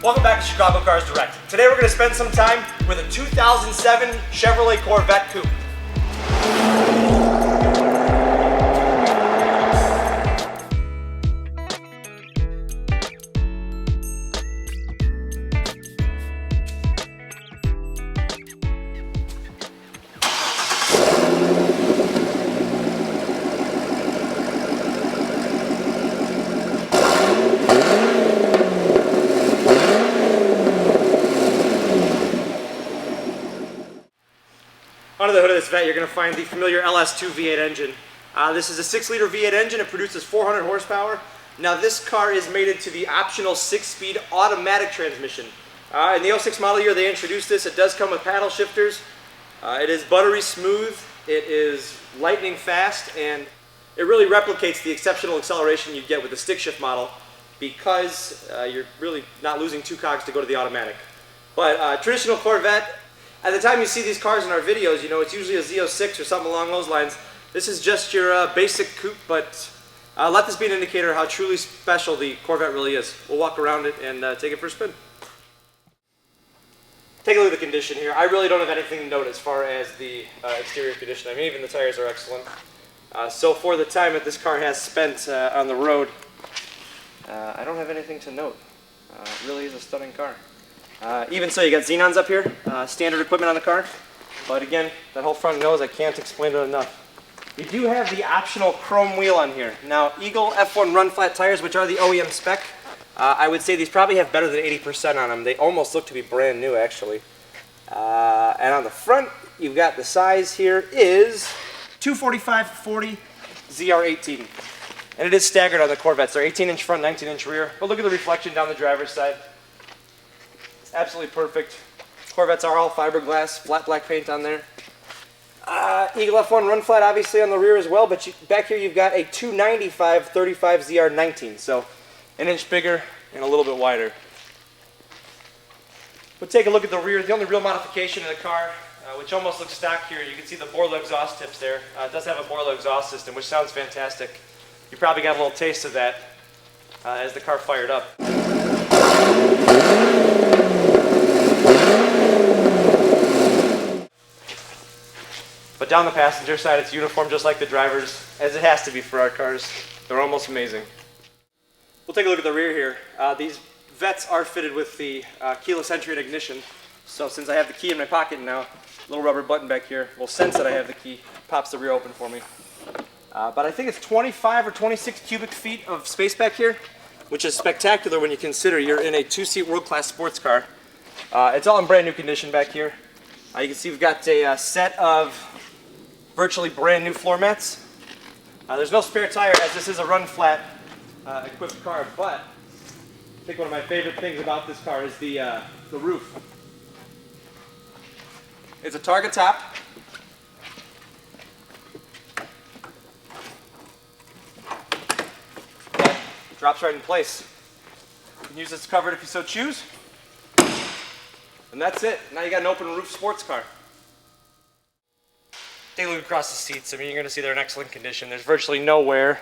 Welcome back to Chicago Cars Direct. Today we're going to spend some time with a 2007 Chevrolet Corvette Coupe. Under the hood of this Vette, you're going to find the familiar LS2 V8 engine. This is a 6-liter V8 engine. It produces 400 horsepower. Now this car is mated to the optional 6-speed automatic transmission. In the 06 model year they introduced this. It does come with paddle shifters. It is buttery smooth. It is lightning fast, and it really replicates the exceptional acceleration you get with the stick shift model because you're really not losing 2 cogs to go to the automatic. But traditional Corvette, at the time you see these cars in our videos, you know, it's usually a Z06 or something along those lines. This is just your basic coupe, but let this be an indicator of how truly special the Corvette really is. We'll walk around it and take it for a spin. Take a look at the condition here. I really don't have anything to note as far as the exterior condition. I mean, even the tires are excellent. So for the time that this car has spent on the road, I don't have anything to note. It really is a stunning car. Even so, you got xenons up here, standard equipment on the car. But again, that whole front nose, I can't explain it enough. You do have the optional chrome wheel on here. Now, Eagle F1 run flat tires, which are the OEM spec, I would say these probably have better than 80% on them. They almost look to be brand new, actually. And on the front, you've got the size here is 245/40 ZR18. And it is staggered on the Corvettes. They're 18-inch front, 19-inch rear. But look at the reflection down the driver's side. Absolutely perfect. Corvettes are all fiberglass, flat black paint on there. Eagle F1 run flat obviously on the rear as well, but back here you've got a 295/35 ZR19, so an inch bigger and a little bit wider. We'll take a look at the rear. The only real modification in the car, which almost looks stock here, you can see the Borla exhaust tips there. It does have a Borla exhaust system, which sounds fantastic. You probably got a little taste of that as the car fired up. But down the passenger side, it's uniform just like the driver's, as it has to be for our cars. They're almost amazing. We'll take a look at the rear here. These Vettes are fitted with the keyless entry and ignition. So since I have the key in my pocket now, little rubber button back here will sense that I have the key, pops the rear open for me. But I think it's 25 or 26 cubic feet of space back here, which is spectacular when you consider you're in a 2-seat world-class sports car. It's all in brand new condition back here. You can see we've got a set of virtually brand new floor mats. There's no spare tire as this is a run flat equipped car, but I think one of my favorite things about this car is the roof. It's a target top. That drops right in place. You can use this covered if you so choose. And that's it. Now you got an open roof sports car. Take a look across the seats. I mean, you're going to see they're in excellent condition. There's virtually no wear.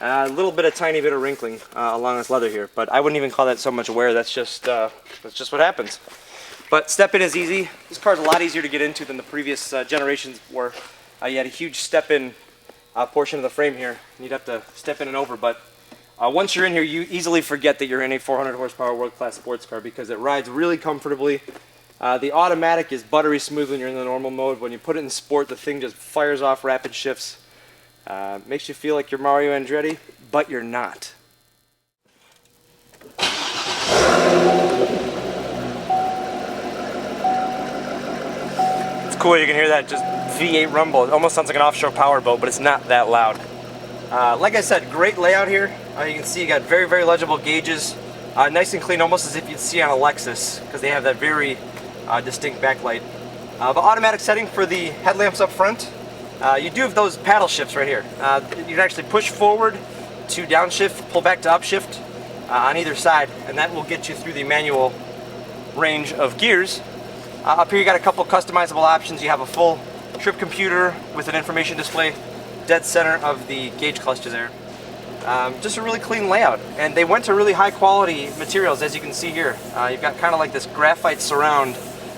A little bit of tiny bit of wrinkling along this leather here, but I wouldn't even call that so much wear. That's just what happens. But step-in is easy. This car's a lot easier to get into than the previous generations were. You had a huge step-in portion of the frame here. You'd have to step in and over, but once you're in here, you easily forget that you're in a 400 horsepower world-class sports car because it rides really comfortably. The automatic is buttery smooth when you're in the normal mode. When you put it in sport, the thing just fires off rapid shifts. Makes you feel like you're Mario Andretti, but you're not. It's cool, you can hear that just V8 rumble. It almost sounds like an offshore powerboat, but it's not that loud. Like I said, great layout here. You can see you got very, very legible gauges. Nice and clean, almost as if you'd see on a Lexus, because they have that very distinct backlight. The automatic setting for the headlamps up front, you do have those paddle shifts right here. You can actually push forward to downshift, pull back to upshift on either side, and that will get you through the manual range of gears. Up here you got a couple customizable options. You have a full trip computer with an information display dead center of the gauge clutches there. Just a really clean layout, and they went to really high quality materials, as you can see here. You've got kind of like this graphite surround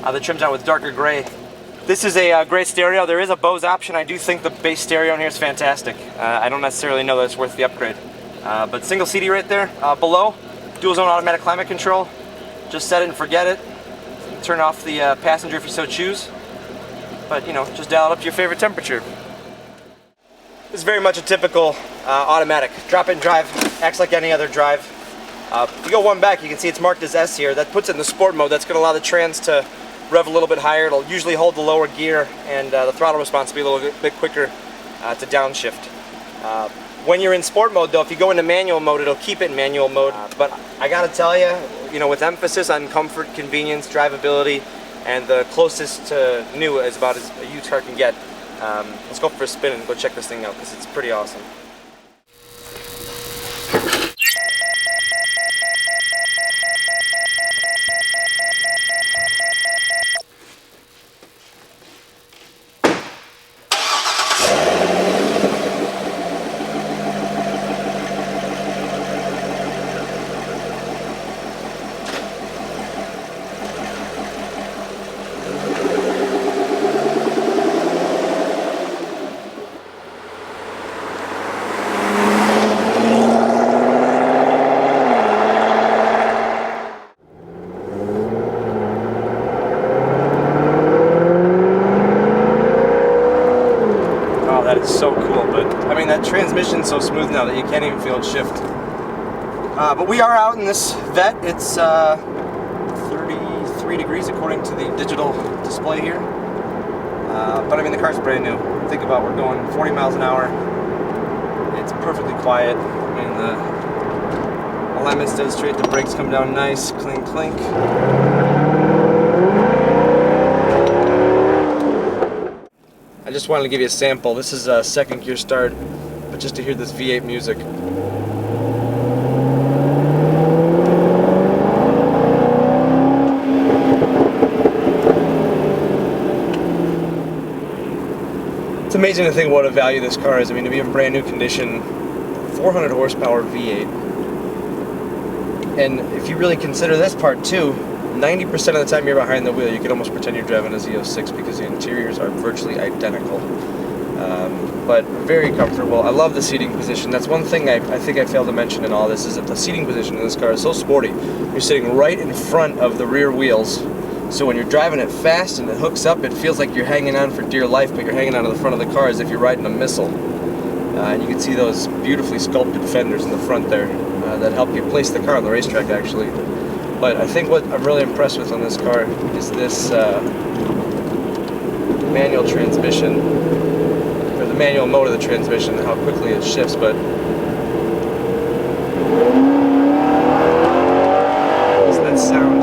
that trims out with darker gray. This is a great stereo. There is a Bose option. I do think the bass stereo in here is fantastic. I don't necessarily know that it's worth the upgrade. But single CD right there. Below, dual zone automatic climate control. Just set it and forget it. Turn off the passenger if you so choose. But you know, just dial it up to your favorite temperature. This is very much a typical automatic. Drop it and drive, acts like any other drive. If you go one back, you can see it's marked as S here. That puts it in the sport mode. That's going to allow the trans to rev a little bit higher. It'll usually hold the lower gear, and the throttle response will be a little bit quicker to downshift. When you're in sport mode though, if you go into manual mode, it'll keep it in manual mode. But I gotta tell you, with emphasis on comfort, convenience, drivability, and the closest to new is about as a used car can get. Let's go for a spin and go check this thing out, because it's pretty awesome. That is so cool, but I mean, that transmission's so smooth now that you can't even feel it shift. But we are out in this Vette. It's 33 degrees according to the digital display here. But I mean, the car's brand new. Think about, we're going 40 miles an hour. It's perfectly quiet. I mean, the alignment's dead straight. The brakes come down nice, clink, clink. I just wanted to give you a sample. This is a second gear start, but just to hear this V8 music. It's amazing to think what a value this car is. I mean, to be in brand new condition, 400 horsepower V8. And if you really consider this part too, 90% of the time you're behind the wheel, you can almost pretend you're driving a Z06 because the interiors are virtually identical. But very comfortable. I love the seating position. That's one thing I think I failed to mention in all this, is that the seating position in this car is so sporty. You're sitting right in front of the rear wheels, so when you're driving it fast and it hooks up, it feels like you're hanging on for dear life, but you're hanging onto the front of the car as if you're riding a missile. And you can see those beautifully sculpted fenders in the front there that help you place the car on the racetrack, actually. But I think what I'm really impressed with on this car is this manual transmission, or the manual mode of the transmission, and how quickly it shifts. But listen to that sound.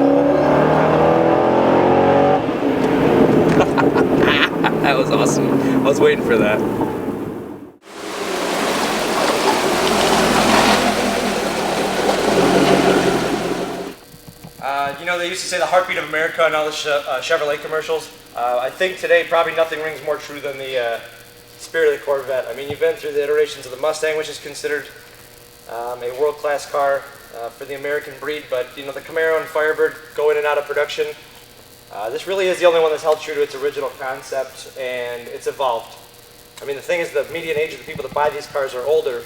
That was awesome. I was waiting for that. They used to say the heartbeat of America in all the Chevrolet commercials. I think today probably nothing rings more true than the spirit of the Corvette. I mean, you've been through the iterations of the Mustang, which is considered a world-class car for the American breed, but the Camaro and Firebird go in and out of production. This really is the only one that's held true to its original concept, and it's evolved. I mean, the thing is, the median age of the people that buy these cars are older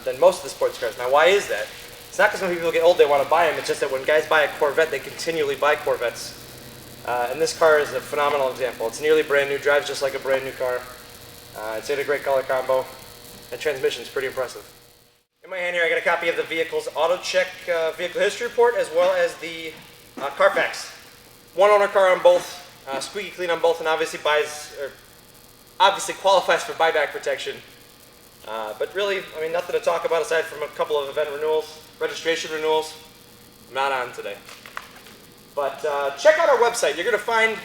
than most of the sports cars. Now, why is that? It's not because when people get old they want to buy them, it's just that when guys buy a Corvette, they continually buy Corvettes. And this car is a phenomenal example. It's nearly brand new, drives just like a brand new car. It's in a great color combo, and transmission's pretty impressive. In my hand here I got a copy of the vehicle's auto check vehicle history report, as well as the Carfax. One owner car on both, squeaky clean on both, and obviously qualifies for buyback protection. But really, I mean, nothing to talk about aside from a couple of event renewals, registration renewals. I'm not on today. But check out our website. You're going to find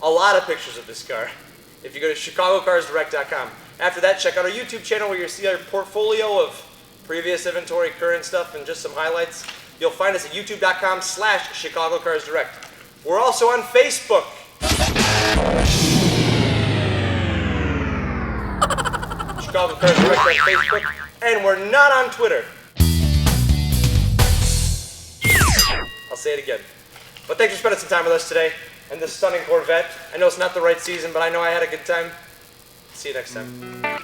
a lot of pictures of this car if you go to chicagocarsdirect.com. After that, check out our YouTube channel where you'll see our portfolio of previous inventory, current stuff, and just some highlights. You'll find us at youtube.com/chicagocarsdirect. We're also on Facebook. Chicago Cars Direct on Facebook. And we're not on Twitter. I'll say it again. But thanks for spending some time with us today and this stunning Corvette. I know it's not the right season, but I know I had a good time. See you next time.